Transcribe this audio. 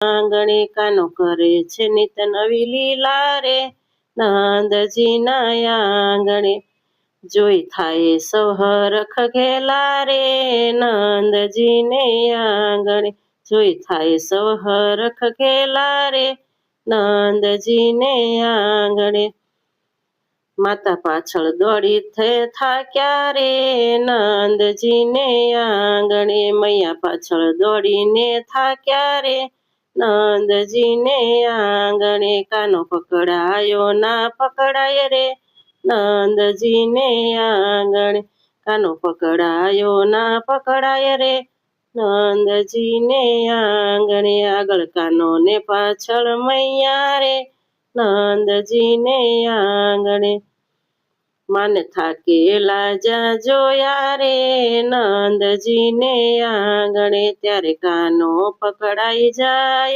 આંગણે કાનો કરે છે નિત નવી લીલા રે નંદજીના આંગણે જોઈ થાય સૌ હરખ ઘેલા રે નંદજીને આંગણે જોઈ થાય સૌ હરખ ઘેલા રે નંદજીને આંગણે માતા પાછળ દોડી થાક્યા રે નંદજીને આંગણે મૈયા પાછળ દોડીને થાક્યા રે નંદજીને આંગણે કાનો પકડાયો ના પકડાય રે નંદજીને આંગણે કાનો પકડાયો ના પકડાય રે નંદજીને આંગણે આગળ કાનો ને પાછળ મૈયા રે નંદજીને આંગણે માને થાકેલા જ્યાં જોયા રે નંદજીને આંગણે ત્યારે કાનો પકડાઈ જાય